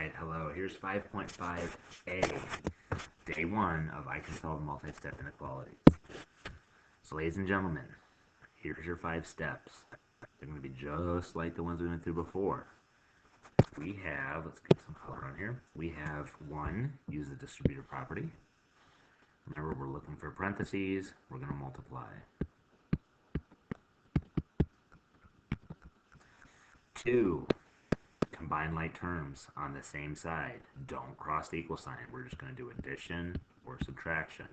Alright, hello. Here's 5.5A, day one of I Can Solve Multi-Step Inequalities. So ladies and gentlemen, here's your 5 steps. They're going to be just like the ones we went through before. We have, let's get some color on here. We have 1, use the distributive property. Remember, we're looking for parentheses. We're going to multiply. 2, combine like terms on the same side. Don't cross the equal sign. We're just going to do addition or subtraction.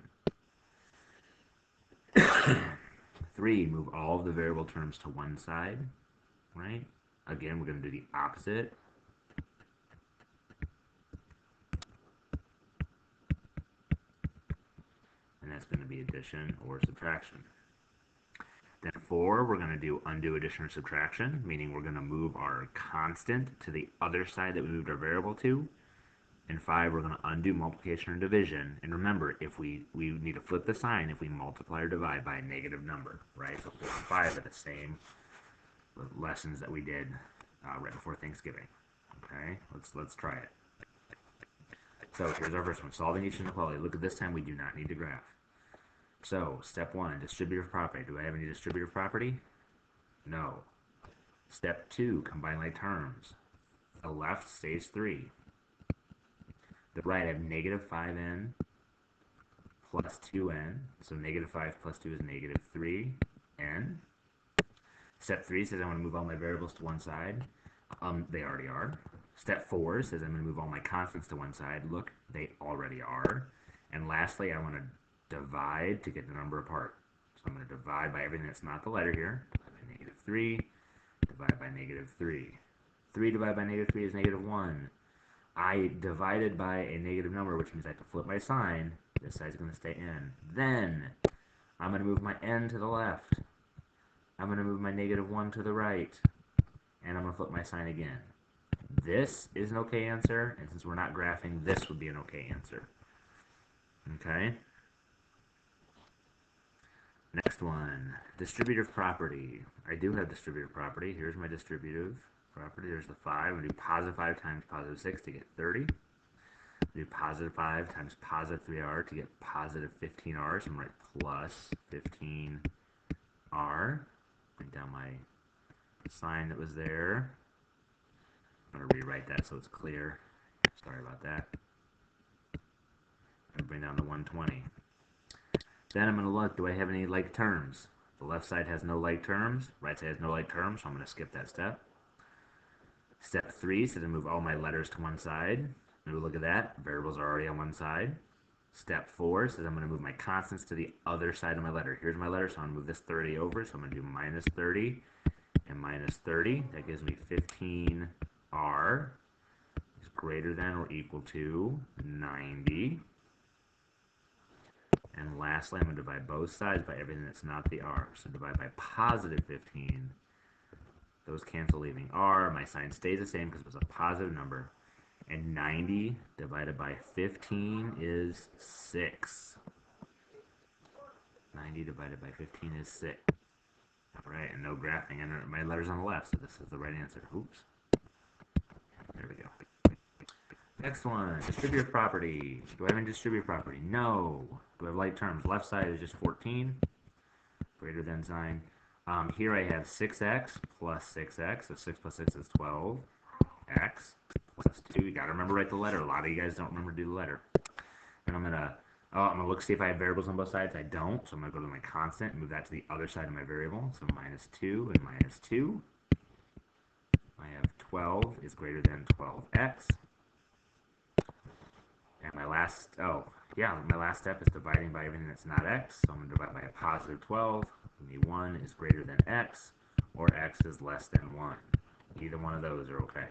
3, move all of the variable terms to one side, right? Again, we're going to do the opposite. And that's going to be addition or subtraction. Then 4, we're going to do undo addition or subtraction, meaning we're going to move our constant to the other side that we moved our variable to. And 5, we're going to undo multiplication or division. And remember, if we need to flip the sign if we multiply or divide by a negative number, right? So 4 and 5 are the same lessons that we did right before Thanksgiving. Okay, let's try it. So here's our first one, solving each inequality. Look, at this time we do not need to graph. So, step 1, distributive property. Do I have any distributive property? No. Step 2, combine like terms. The left stays 3. The right, I have negative 5n plus 2n. So negative 5 plus 2 is negative 3n. Step 3 says I want to move all my variables to one side. They already are. Step 4 says I'm going to move all my constants to one side. Look, they already are. And lastly, I want to divide to get the number apart. So I'm going to divide by everything that's not the letter here. Divide by negative 3. Divide by negative 3. 3 divided by negative 3 is negative 1. I divided by a negative number, which means I have to flip my sign. This side's going to stay in. Then I'm going to move my n to the left. I'm going to move my negative 1 to the right. And I'm going to flip my sign again. This is an okay answer, and since we're not graphing, this would be an okay answer. Okay? Next one, distributive property. I do have distributive property. Here's my distributive property. There's the 5. I'm going to do positive 5 times positive 6 to get 30. Do positive 5 times positive 3r to get positive 15r. So I'm going to write plus 15r. Bring down my sign that was there. I'm going to rewrite that so it's clear. Sorry about that. I'm going to bring down the 120. Then I'm going to look, do I have any like terms? The left side has no like terms. Right side has no like terms, so I'm going to skip that step. Step 3 says I move all my letters to one side. Maybe look at that. Variables are already on one side. Step 4 says I'm going to move my constants to the other side of my letter. Here's my letter, so I'm going to move this 30 over. So I'm going to do minus 30 and minus 30. That gives me 15r is greater than or equal to 90. And lastly, I'm going to divide both sides by everything that's not the r. So divide by positive 15. Those cancel, leaving r. My sign stays the same because it was a positive number. And 90 divided by 15 is 6. 90 divided by 15 is 6. All right, and no graphing. And my letter's on the left, so this is the right answer. Oops. There we go. Next one, distributive property. Do I have any distributive property? No. Do I have like terms? Left side is just 14, greater than sign. Here I have 6x plus 6x, so 6 plus 6 is 12. X plus 2, you gotta remember to write the letter. A lot of you guys don't remember to do the letter. And I'm gonna look, see if I have variables on both sides. I don't, so I'm gonna go to my constant and move that to the other side of my variable. So minus 2 and minus 2. I have 12 is greater than 12x. And my last step is dividing by everything that's not x. So I'm going to divide by a positive 12. Give me 1 is greater than x, or x is less than 1. Either one of those are okay.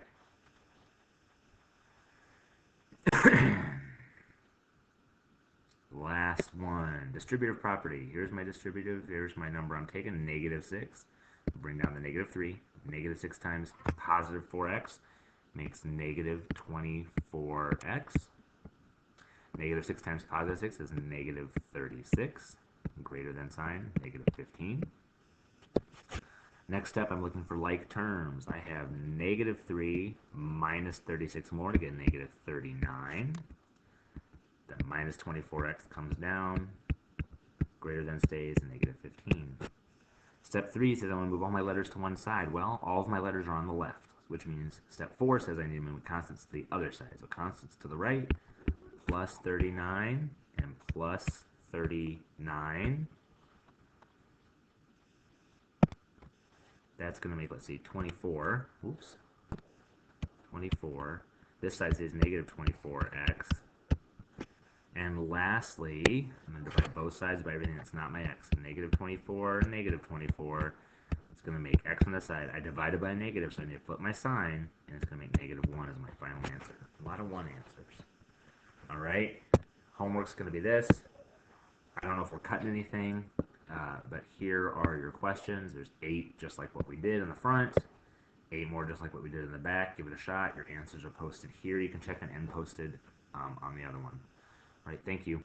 Last one, distributive property. Here's my distributive. Here's my number I'm taking, negative 6. Bring down the negative 3. Negative 6 times positive 4x makes negative 24x. Negative 6 times positive 6 is negative 36, greater than sign, negative 15. Next step, I'm looking for like terms. I have negative 3 minus 36 more to get negative 39. Then minus 24x comes down. Greater than stays, negative 15. Step 3 says I want to move all my letters to one side. Well, all of my letters are on the left, which means step 4 says I need to move constants to the other side. So constants to the right, plus 39 and plus 39. That's going to make, let's see, 24. Oops. 24. This side says negative 24x. And lastly, I'm going to divide both sides by everything that's not my x. Negative 24, negative 24. It's going to make x on the side. I divided by a negative, so I need to flip my sign, and it's going to make negative 1 as my final answer. A lot of 1 answers. All right. Homework's going to be this. I don't know if we're cutting anything, but here are your questions. There's 8 just like what we did in the front, 8 more just like what we did in the back. Give it a shot. Your answers are posted here. You can check an end posted on the other one. All right, thank you.